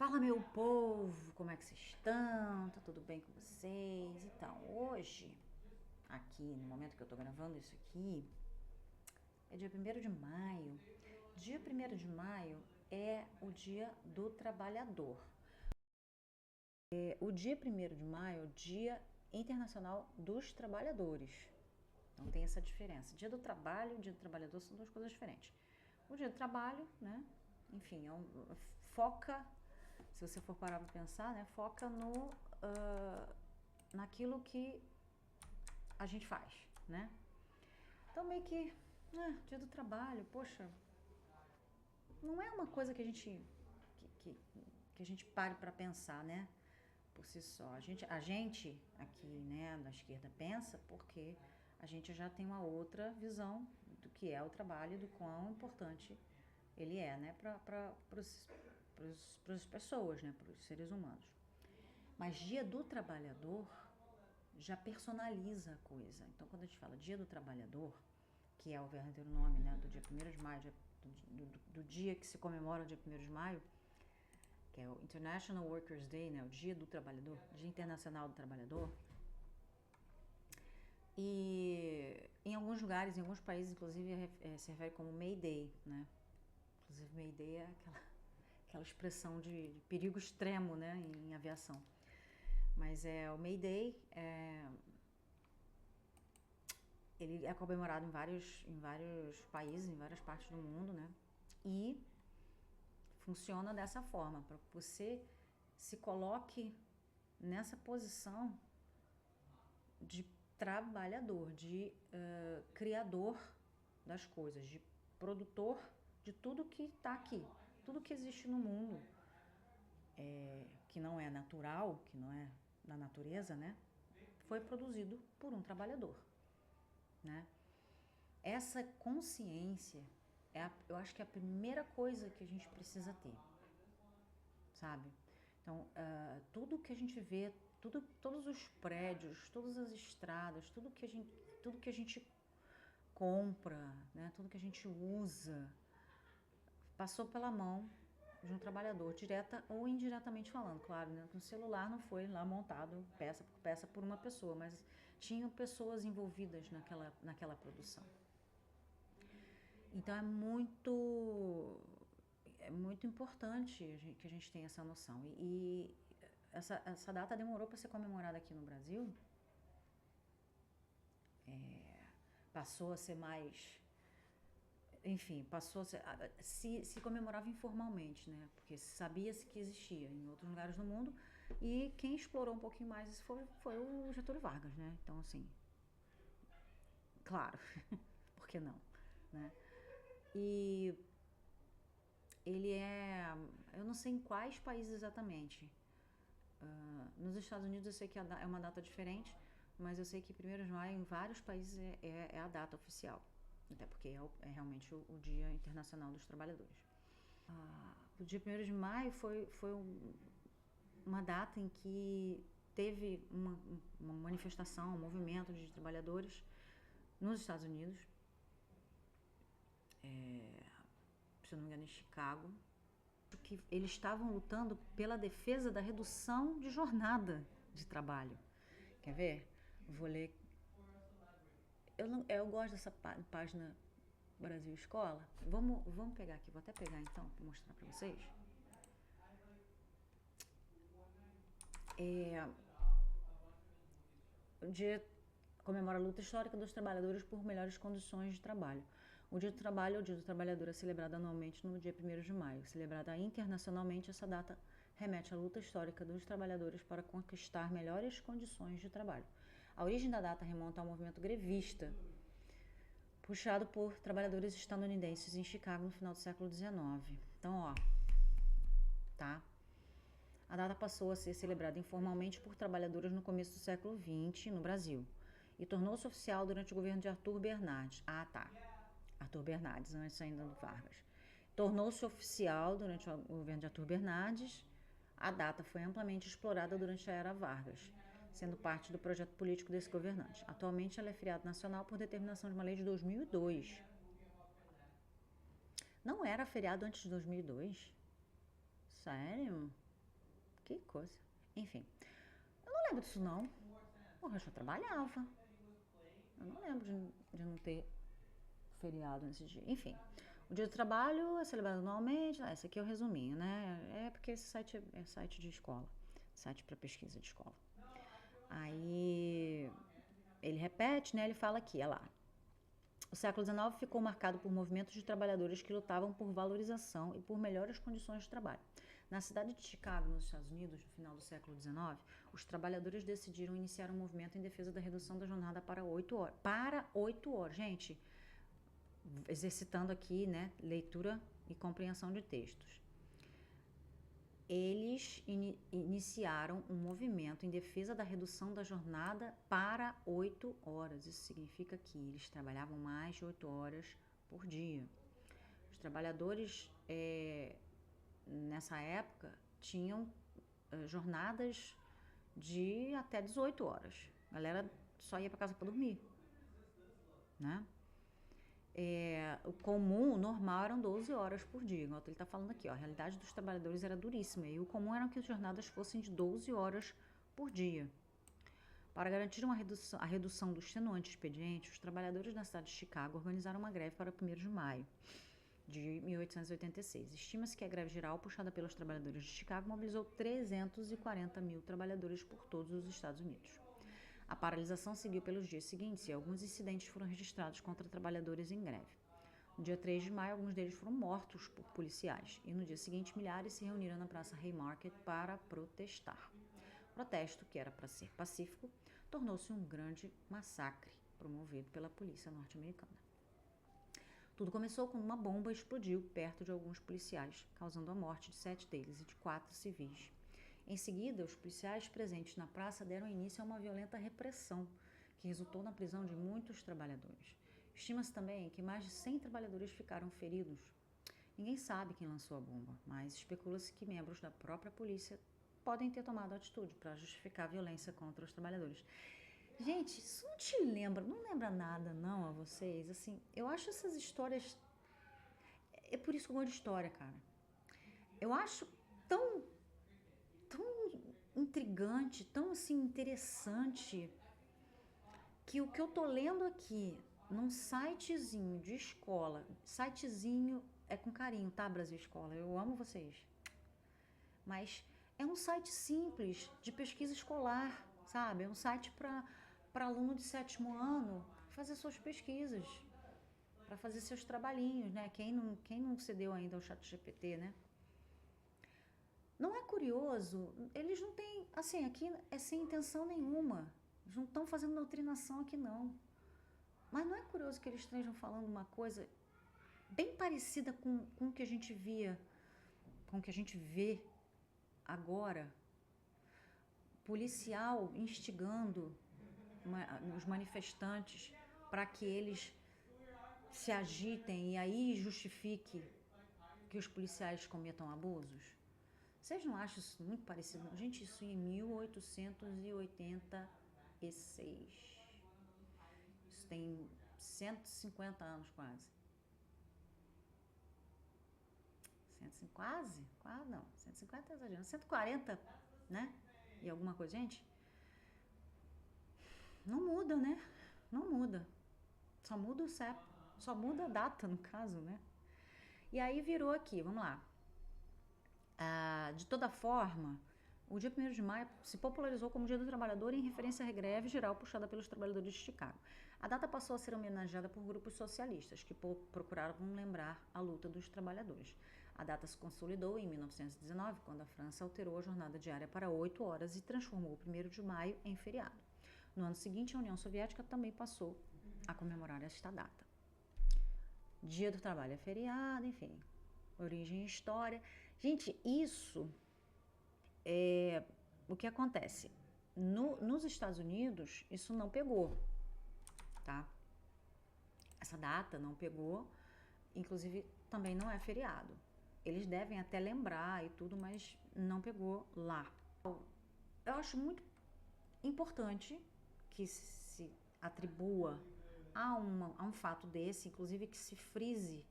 Fala, meu povo, como é que vocês estão? Tá tudo bem com vocês? Então, hoje, aqui, no momento que eu tô gravando isso aqui, é dia 1º de maio. Dia 1º de maio é o dia do trabalhador. O dia 1º de maio é o Dia Internacional dos Trabalhadores. Então tem essa diferença. Dia do trabalho e dia do trabalhador são duas coisas diferentes. O dia do trabalho, né? Enfim, foca, se você for parar para pensar, né? Foca naquilo que a gente faz, né? Então meio que, dia do trabalho, poxa, não é uma coisa que a gente que a gente pare para pensar, né? Por si só. A gente aqui, né, da esquerda pensa porque a gente já tem uma outra visão do que é o trabalho e do quão importante ele é, né, para as pessoas, né, para os seres humanos. Mas Dia do Trabalhador já personaliza a coisa. Então, quando a gente fala Dia do Trabalhador, que é o verdadeiro nome, né, do dia 1º de maio, do dia que se comemora o dia 1º de maio, que é o International Workers' Day, né, o Dia do Trabalhador, Dia Internacional do Trabalhador. E em alguns lugares, em alguns países, inclusive, se refere como May Day, né? Inclusive, May Day é aquela expressão de perigo extremo, né, em aviação. Mas o May Day, ele é comemorado em vários países, em várias partes do mundo, né? E funciona dessa forma, para que você se coloque nessa posição de trabalhador, de criador das coisas, de produtor de tudo que está aqui, tudo que existe no mundo, que não é natural, que não é da natureza, né? Foi produzido por um trabalhador, né? Essa consciência eu acho que é a primeira coisa que a gente precisa ter, sabe? Então, tudo que a gente vê, todos os prédios, todas as estradas, tudo que a gente compra, né? Tudo que a gente usa, passou pela mão de um trabalhador, direta ou indiretamente falando, claro, né? O celular não foi lá montado peça por peça por uma pessoa, mas tinham pessoas envolvidas naquela produção. Então é muito importante que a gente tenha essa noção. E essa data demorou para ser comemorada aqui no Brasil. Passou a ser mais... Enfim, passou a ser... Se comemorava informalmente, né? Porque sabia-se que existia em outros lugares do mundo. E quem explorou um pouquinho mais isso foi o Getúlio Vargas, né? Então, assim... Claro, por que não? Né? E ele eu não sei em quais países exatamente. Nos Estados Unidos eu sei que é uma data diferente, mas eu sei que 1º de maio em vários países é a data oficial. Até porque é realmente o Dia Internacional dos Trabalhadores. O dia 1º de maio foi uma data em que teve uma manifestação, um movimento de trabalhadores nos Estados Unidos, se eu não me engano, em Chicago, que eles estavam lutando pela defesa da redução de jornada de trabalho. Quer ver? Vou ler. Eu gosto dessa página Brasil Escola. Vamos pegar aqui, vou até pegar então para mostrar para vocês. O dia comemora a luta histórica dos trabalhadores por melhores condições de trabalho. O Dia do Trabalho, o Dia do Trabalhador, é celebrado anualmente no dia 1º de maio. Celebrada internacionalmente, essa data remete à luta histórica dos trabalhadores para conquistar melhores condições de trabalho. A origem da data remonta ao movimento grevista, puxado por trabalhadores estadunidenses em Chicago no final do século XIX. Então, tá? A data passou a ser celebrada informalmente por trabalhadores no começo do século XX no Brasil e tornou-se oficial durante o governo de Arthur Bernardes. Arthur Bernardes, antes ainda do Vargas. Tornou-se oficial durante o governo de Arthur Bernardes. A data foi amplamente explorada durante a era Vargas, sendo parte do projeto político desse governante. Atualmente ela é feriado nacional por determinação de uma lei de 2002. Não era feriado antes de 2002? Sério? que coisa. Enfim, eu não lembro disso não. Porra, eu já trabalhava. Eu não lembro de não ter feriado nesse dia. Enfim, o dia do trabalho é celebrado anualmente. Esse aqui é o resuminho, né? É porque esse site é site de escola. Site para pesquisa de escola. Aí ele repete, né? Ele fala aqui, olha lá. O século XIX ficou marcado por movimentos de trabalhadores que lutavam por valorização e por melhores condições de trabalho. Na cidade de Chicago, nos Estados Unidos, no final do século XIX, os trabalhadores decidiram iniciar um movimento em defesa da redução da jornada para 8 horas. Para 8 horas, gente, exercitando aqui, né, leitura e compreensão de textos. Eles iniciaram um movimento em defesa da redução da jornada para 8 horas. Isso significa que eles trabalhavam mais de 8 horas por dia. Os trabalhadores, nessa época, tinham jornadas de até 18 horas. A galera só ia para casa para dormir, né? O comum, o normal, eram 12 horas por dia. Igual ele está falando aqui, ó, a realidade dos trabalhadores era duríssima e o comum era que as jornadas fossem de 12 horas por dia. Para garantir a redução do extenuante expediente, os trabalhadores da cidade de Chicago organizaram uma greve para 1º de maio de 1886. Estima-se que a greve geral, puxada pelos trabalhadores de Chicago, mobilizou 340 mil trabalhadores por todos os Estados Unidos. A paralisação seguiu pelos dias seguintes e alguns incidentes foram registrados contra trabalhadores em greve. No dia 3 de maio, alguns deles foram mortos por policiais e no dia seguinte, milhares se reuniram na Praça Haymarket para protestar. O protesto, que era para ser pacífico, tornou-se um grande massacre promovido pela polícia norte-americana. Tudo começou quando uma bomba explodiu perto de alguns policiais, causando a morte de 7 deles e de 4 civis. Em seguida, os policiais presentes na praça deram início a uma violenta repressão, que resultou na prisão de muitos trabalhadores. Estima-se também que mais de 100 trabalhadores ficaram feridos. Ninguém sabe quem lançou a bomba, mas especula-se que membros da própria polícia podem ter tomado atitude para justificar a violência contra os trabalhadores. Gente, isso não te lembra, não lembra nada não a vocês? Assim, eu acho essas histórias... É por isso que eu gosto de história, cara. Eu acho tão intrigante, tão assim interessante, que o que eu tô lendo aqui num sitezinho de escola, sitezinho é com carinho, tá, Brasil Escola? Eu amo vocês. Mas é um site simples de pesquisa escolar, sabe? É um site para aluno de 7º ano fazer suas pesquisas, para fazer seus trabalhinhos, né? Quem não cedeu ainda ao ChatGPT, né? Não é curioso? Eles não têm, assim, aqui é sem intenção nenhuma. Eles não estão fazendo doutrinação aqui, não. Mas não é curioso que eles estejam falando uma coisa bem parecida com o que a gente via, com o que a gente vê agora? Policial instigando os manifestantes para que eles se agitem e aí justifique que os policiais cometam abusos? Vocês não acham isso muito parecido? Gente, isso em 1886. Isso tem 150 anos quase. Quase não. 150 é exagerando. 140, né? E alguma coisa, gente? Não muda, né? Não muda. Só muda o CEP. Só muda a data, no caso, né? E aí virou aqui, vamos lá. De toda forma, o dia 1º de maio se popularizou como Dia do Trabalhador em referência à greve geral puxada pelos trabalhadores de Chicago. A data passou a ser homenageada por grupos socialistas que procuravam lembrar a luta dos trabalhadores. A data se consolidou em 1919, quando a França alterou a jornada diária para 8 horas e transformou o 1º de maio em feriado. No ano seguinte, a União Soviética também passou a comemorar esta data. Dia do Trabalho é feriado, enfim, origem e história. Gente, isso é o que acontece. Nos Estados Unidos, isso não pegou, tá? Essa data não pegou, inclusive também não é feriado. Eles devem até lembrar e tudo, mas não pegou lá. Eu acho muito importante que se atribua a um fato desse, inclusive que se frise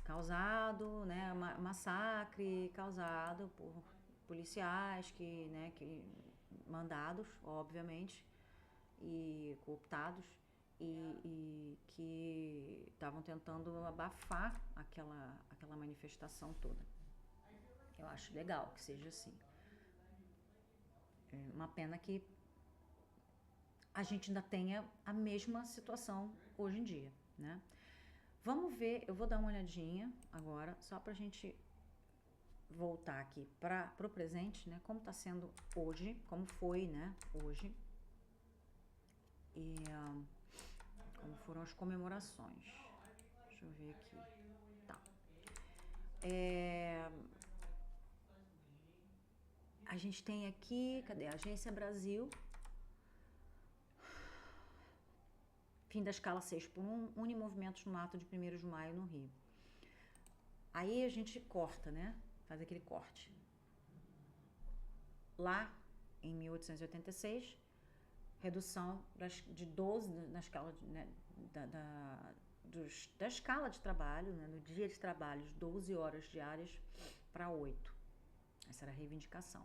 causado, né, massacre causado por policiais que mandados, obviamente, e cooptados, e que estavam tentando abafar aquela manifestação toda. Eu acho legal que seja assim. É uma pena que a gente ainda tenha a mesma situação hoje em dia, né? Vamos ver, eu vou dar uma olhadinha agora, só pra gente voltar aqui pro presente, né? Como tá sendo hoje, como foi, né? Hoje. E como foram as comemorações. Deixa eu ver aqui. Tá. A gente tem aqui, cadê? Agência Brasil. Fim da escala 6x1, unimovimentos no ato de 1º de maio no Rio. Aí a gente corta, né? Faz aquele corte. Lá, em 1886, redução de 12 na escala de, né, da escala de trabalho, né, no dia de trabalho, de 12 horas diárias para 8. Essa era a reivindicação.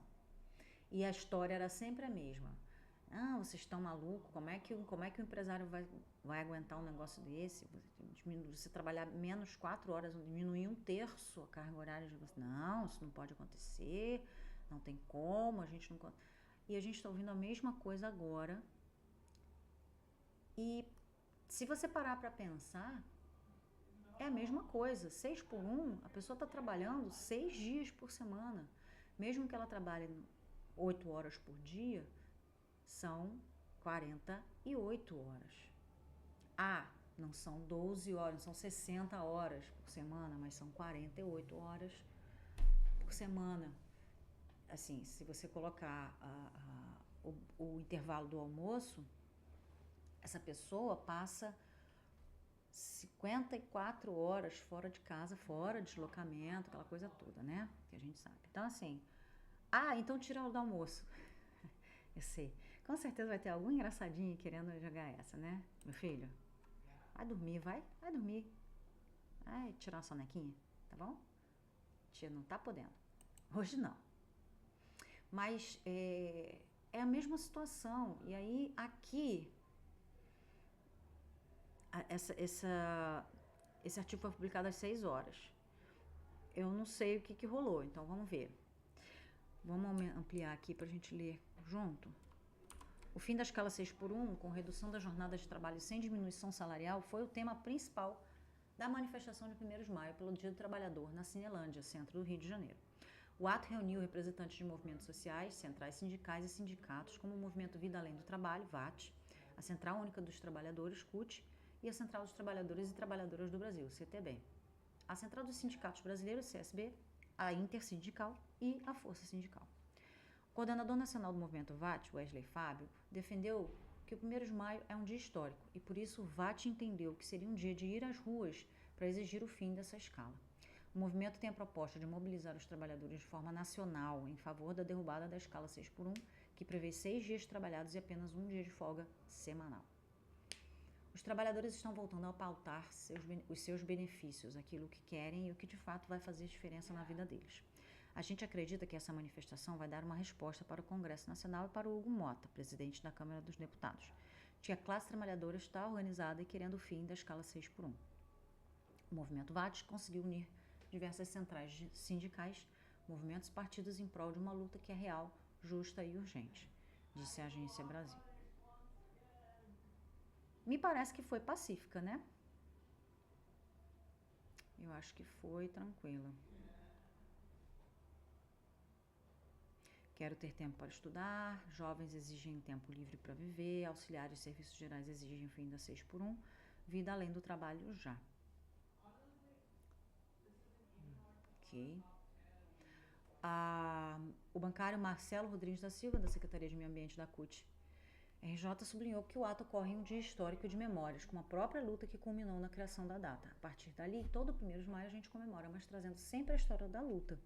E a história era sempre a mesma. Ah, vocês estão malucos? Como é que o empresário vai aguentar um negócio desse? Você trabalhar menos 4 horas, diminuir 1/3 a carga horária de você. Não, isso não pode acontecer, não tem como, a gente não... E a gente está ouvindo a mesma coisa agora. E se você parar para pensar, é a mesma coisa. 6x1, a pessoa está trabalhando 6 dias por semana. Mesmo que ela trabalhe 8 horas por dia, são 48 horas. Não são 12 horas, não são 60 horas por semana, mas são 48 horas por semana. Assim, se você colocar o intervalo do almoço, essa pessoa passa 54 horas fora de casa, fora deslocamento, aquela coisa toda, né? Que a gente sabe. Então, assim, então tira o do almoço. Eu sei. Com certeza vai ter algum engraçadinho querendo jogar essa, né? Meu filho, vai dormir, vai dormir. Vai tirar uma sonequinha, tá bom? Tia não tá podendo. Hoje não. Mas é a mesma situação. E aí, aqui, esse artigo foi publicado às 6 horas. Eu não sei o que rolou, então vamos ver. Vamos ampliar aqui pra gente ler junto. O fim da escala 6x1, com redução da jornada de trabalho sem diminuição salarial, foi o tema principal da manifestação de 1º de maio pelo Dia do Trabalhador na Cinelândia, centro do Rio de Janeiro. O ato reuniu representantes de movimentos sociais, centrais sindicais e sindicatos, como o Movimento Vida Além do Trabalho, VAT, a Central Única dos Trabalhadores, CUT, e a Central dos Trabalhadores e Trabalhadoras do Brasil, CTB, a Central dos Sindicatos Brasileiros, CSB, a Intersindical e a Força Sindical. O coordenador nacional do movimento VAT, Wesley Fábio, defendeu que o 1º de maio é um dia histórico e por isso o VAT entendeu que seria um dia de ir às ruas para exigir o fim dessa escala. O movimento tem a proposta de mobilizar os trabalhadores de forma nacional em favor da derrubada da escala 6x1, que prevê 6 dias trabalhados e apenas 1 dia de folga semanal. Os trabalhadores estão voltando a pautar os seus benefícios, aquilo que querem e o que de fato vai fazer diferença na vida deles. A gente acredita que essa manifestação vai dar uma resposta para o Congresso Nacional e para o Hugo Mota, presidente da Câmara dos Deputados, que a classe trabalhadora está organizada e querendo o fim da escala 6x1. O movimento VAT conseguiu unir diversas centrais sindicais, movimentos e partidos em prol de uma luta que é real, justa e urgente, disse a Agência Brasil. Me parece que foi pacífica, né? Eu acho que foi tranquila. Quero ter tempo para estudar, jovens exigem tempo livre para viver, auxiliares de serviços gerais exigem o fim da 6x1, vida além do trabalho já. Ok. O bancário Marcelo Rodrigues da Silva, da Secretaria de Meio Ambiente da CUT, RJ, sublinhou que o ato ocorre em um dia histórico de memórias, com a própria luta que culminou na criação da data. A partir dali, todo 1º de maio a gente comemora, mas trazendo sempre a história da luta.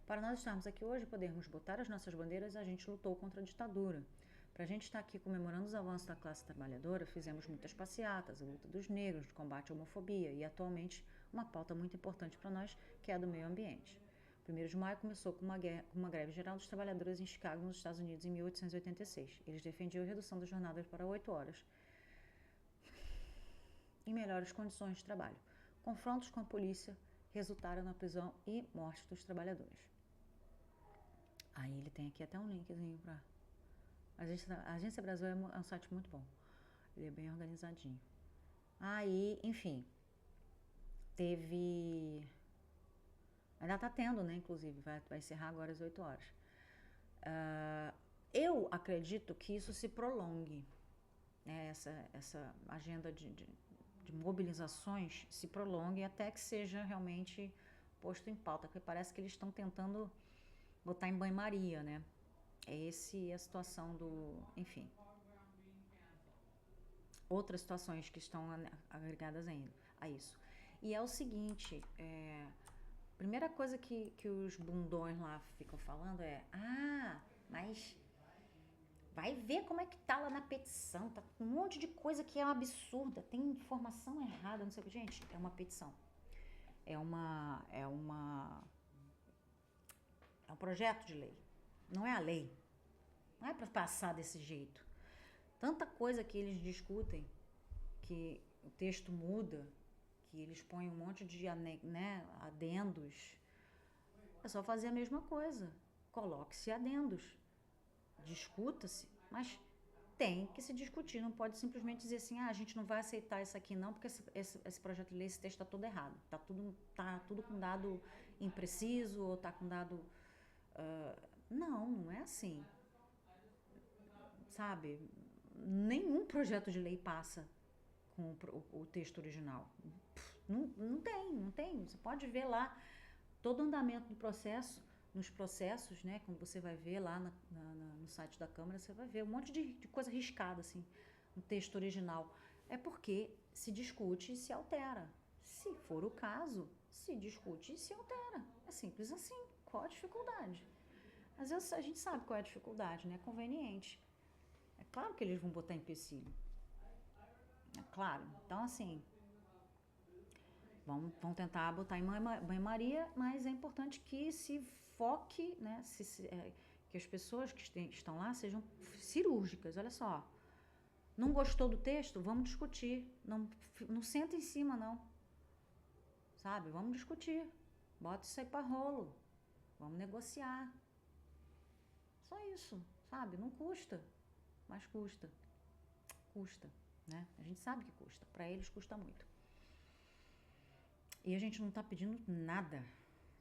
Para nós estarmos aqui hoje, podermos botar as nossas bandeiras, a gente lutou contra a ditadura. Para a gente estar aqui comemorando os avanços da classe trabalhadora, fizemos muitas passeatas, a luta dos negros, de combate à homofobia e, atualmente, uma pauta muito importante para nós, que é a do meio ambiente. 1º de maio começou com uma greve geral dos trabalhadores em Chicago, nos Estados Unidos, em 1886. Eles defendiam a redução das jornadas para 8 horas e melhores condições de trabalho. Confrontos com a polícia resultaram na prisão e morte dos trabalhadores. Aí ele tem aqui até um linkzinho para... A Agência Brasil é um site muito bom. Ele é bem organizadinho. Aí, enfim, teve... Ainda tá tendo, né? Inclusive, vai encerrar agora às 8 horas. Eu acredito que isso se prolongue, né? Essa agenda de mobilizações se prolongue até que seja realmente posto em pauta, porque parece que eles estão tentando botar em banho-maria, né? É a situação do... Enfim. Outras situações que estão agregadas ainda a isso. E é o seguinte, primeira coisa que os bundões lá ficam falando é: mas vai ver como é que tá lá na petição, tá um monte de coisa que é absurda, tem informação errada, não sei o que. Gente, é uma petição. É um projeto de lei. Não é a lei. Não é para passar desse jeito. Tanta coisa que eles discutem, que o texto muda, que eles põem um monte de adendos. É só fazer a mesma coisa. Coloque-se adendos. Discuta-se, mas tem que se discutir. Não pode simplesmente dizer assim: a gente não vai aceitar isso aqui não, porque esse projeto de lei, esse texto está todo errado. Tá tudo com dado impreciso, ou tá com dado... não é assim. Sabe? Nenhum projeto de lei passa com o texto original. Não tem. Você pode ver lá todo o andamento do processo, nos processos, né? Como você vai ver lá no site da Câmara, você vai ver um monte de coisa riscada, assim, no texto original. É porque se discute e se altera. Se for o caso, se discute e se altera. É simples assim. Qual a dificuldade? Às vezes a gente sabe qual é a dificuldade, né? É conveniente. É claro que eles vão botar empecilho. É claro. Então, assim, vão tentar botar em banho-maria, mas é importante que se foque, né? Que as pessoas que estão lá sejam cirúrgicas. Olha só. Não gostou do texto? Vamos discutir. Não senta em cima, não. Sabe? Vamos discutir. Bota isso aí pra rolo. Vamos negociar. Só isso, sabe? Não custa. Mas custa. Custa, né? A gente sabe que custa. Para eles custa muito. E a gente não tá pedindo nada,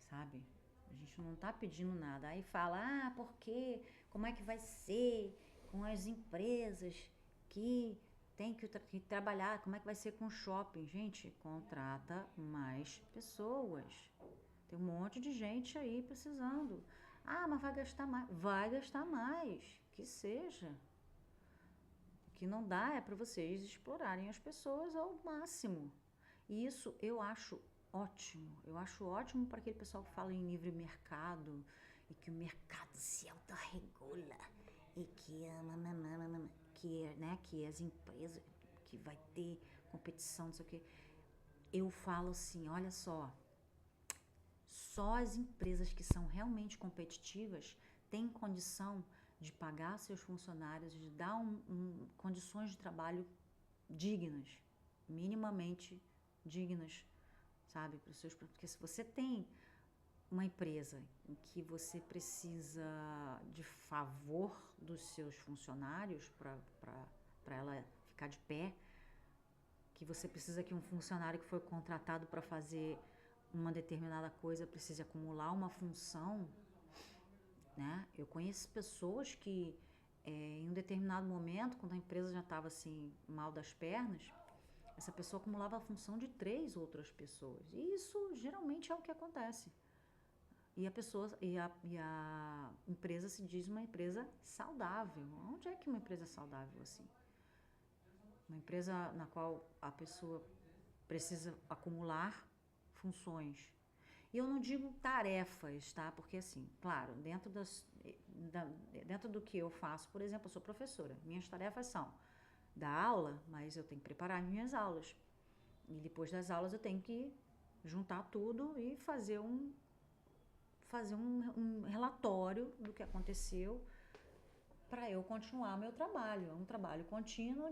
sabe? A gente não tá pedindo nada. Aí fala: por quê? Como é que vai ser com as empresas que tem que trabalhar? Como é que vai ser com o shopping? Gente, contrata mais pessoas. Tem um monte de gente aí precisando. Mas vai gastar mais. Vai gastar mais. Que seja. O que não dá é para vocês explorarem as pessoas ao máximo. E isso eu acho ótimo. Eu acho ótimo para aquele pessoal que fala em livre mercado e que o mercado se autorregula e que as empresas, que vai ter competição, não sei o quê. Eu falo assim: olha só as empresas que são realmente competitivas têm condição de pagar seus funcionários, de dar condições de trabalho dignas, minimamente dignas, sabe? Porque se você tem uma empresa em que você precisa de favor dos seus funcionários para ela ficar de pé, que você precisa que um funcionário que foi contratado para fazer uma determinada coisa precise acumular uma função, né? Eu conheço pessoas que em um determinado momento, quando a empresa já estava assim mal das pernas, essa pessoa acumulava a função de 3 outras pessoas. E isso geralmente é o que acontece. E a empresa se diz uma empresa saudável. Onde é que uma empresa é saudável assim? Uma empresa na qual a pessoa precisa acumular funções. E eu não digo tarefas, tá? Porque assim, claro, dentro do que eu faço, por exemplo, eu sou professora. Minhas tarefas são dar aula, mas eu tenho que preparar minhas aulas. E depois das aulas eu tenho que juntar tudo e fazer fazer um relatório do que aconteceu para eu continuar meu trabalho. É um trabalho contínuo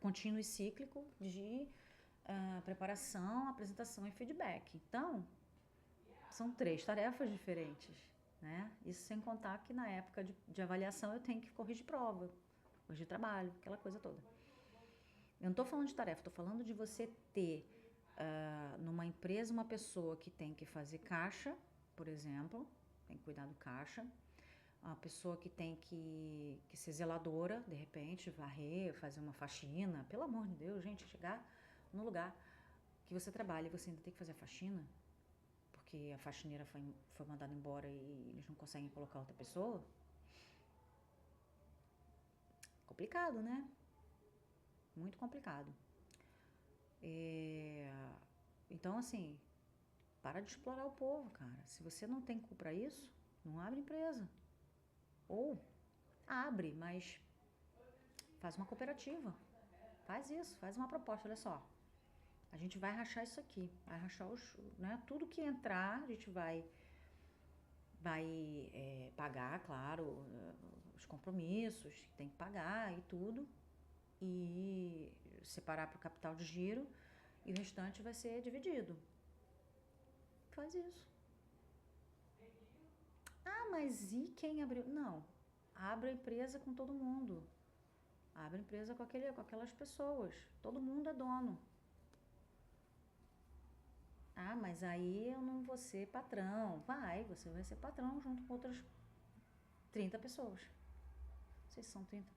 contínuo e cíclico de preparação, apresentação e feedback. Então, são 3 tarefas diferentes, né? Isso sem contar que na época de avaliação eu tenho que corrigir prova, corrigir trabalho, aquela coisa toda. Eu não estou falando de tarefa, estou falando de você ter numa empresa uma pessoa que tem que fazer caixa, por exemplo, tem que cuidar do caixa, uma pessoa que tem que ser zeladora, de repente, varrer, fazer uma faxina. Pelo amor de Deus, gente, chegar no lugar que você trabalha e você ainda tem que fazer a faxina, porque a faxineira foi mandada embora e eles não conseguem colocar outra pessoa. Complicado, né? Muito complicado. Então, assim, para de explorar o povo, cara. Se você não tem culpa pra isso, não abre empresa. Ou abre, mas faz uma cooperativa. Faz isso, faz uma proposta, olha só. A gente vai rachar isso aqui, vai rachar né, tudo que entrar, a gente vai pagar, claro, os compromissos que tem que pagar e tudo, e separar para o capital de giro, e o restante vai ser dividido. Faz isso. Ah, mas e quem abriu? Não, abre a empresa com todo mundo. Abre a empresa com aquelas pessoas. Todo mundo é dono. Ah, mas aí eu não vou ser patrão. Você vai ser patrão junto com outras 30 pessoas. Não sei se são 30.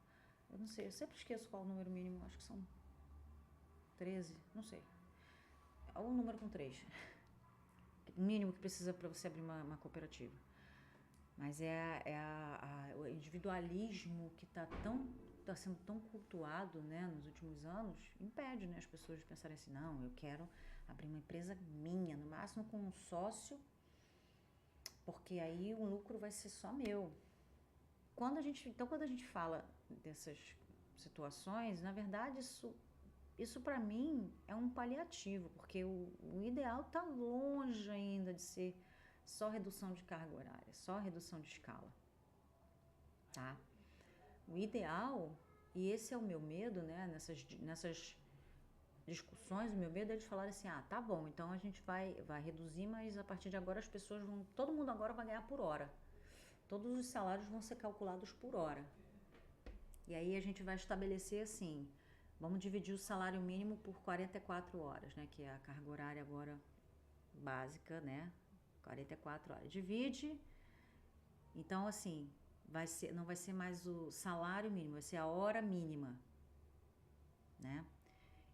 Eu não sei, eu sempre esqueço qual o número mínimo. Acho que são 13, não sei. É um número com 3. O mínimo que precisa para você abrir uma cooperativa. Mas o individualismo que está sendo tão cultuado, né, nos últimos anos, impede, né, as pessoas de pensarem assim, não, eu quero abrir uma empresa minha, no máximo com um sócio, porque aí o lucro vai ser só meu. Quando a gente fala dessas situações, na verdade isso para mim é um paliativo, porque o ideal está longe ainda de ser só redução de carga horária, só redução de escala, tá? O ideal, e esse é o meu medo, né, nessas discussões, o meu medo é de falar assim, tá bom, então a gente vai reduzir, mas a partir de agora as pessoas todo mundo agora vai ganhar por hora. Todos os salários vão ser calculados por hora. E aí a gente vai estabelecer assim, vamos dividir o salário mínimo por 44 horas, né, que é a carga horária agora básica, né, 44 horas. Divide, então assim, não vai ser mais o salário mínimo, vai ser a hora mínima, né?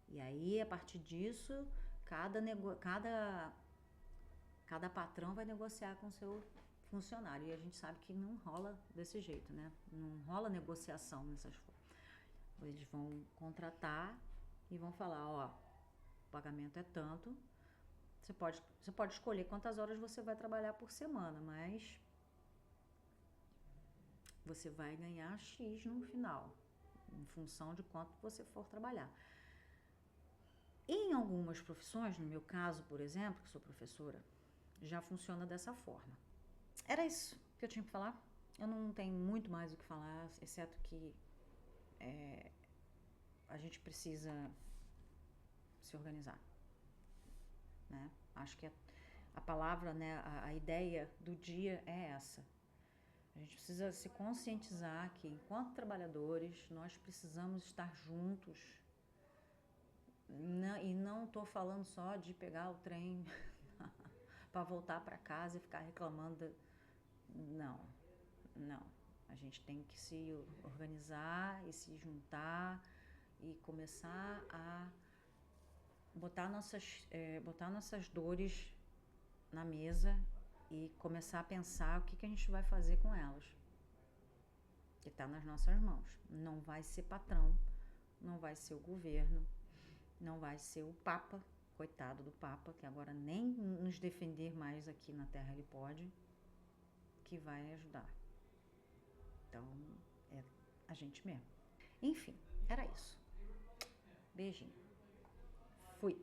E aí, a partir disso, cada patrão vai negociar com o seu funcionário. E a gente sabe que não rola desse jeito, né? Não rola negociação nessas formas. Eles vão contratar e vão falar, ó, o pagamento é tanto. Você pode escolher quantas horas você vai trabalhar por semana, mas você vai ganhar X no final, em função de quanto você for trabalhar. Em algumas profissões, no meu caso, por exemplo, que sou professora, já funciona dessa forma. Era isso que eu tinha que falar. Eu não tenho muito mais o que falar, exceto que a gente precisa se organizar, né? Acho que a palavra, né, a ideia do dia é essa. A gente precisa se conscientizar que, enquanto trabalhadores, nós precisamos estar juntos. E não estou falando só de pegar o trem para voltar para casa e ficar reclamando. Não. A gente tem que se organizar e se juntar e começar a botar nossas dores na mesa e começar a pensar o que a gente vai fazer com elas. Que está nas nossas mãos. Não vai ser patrão, não vai ser o governo, não vai ser o Papa, coitado do Papa, que agora nem nos defender mais aqui na Terra ele pode, que vai ajudar. Então, é a gente mesmo. Enfim, era isso. Beijinho. Fui.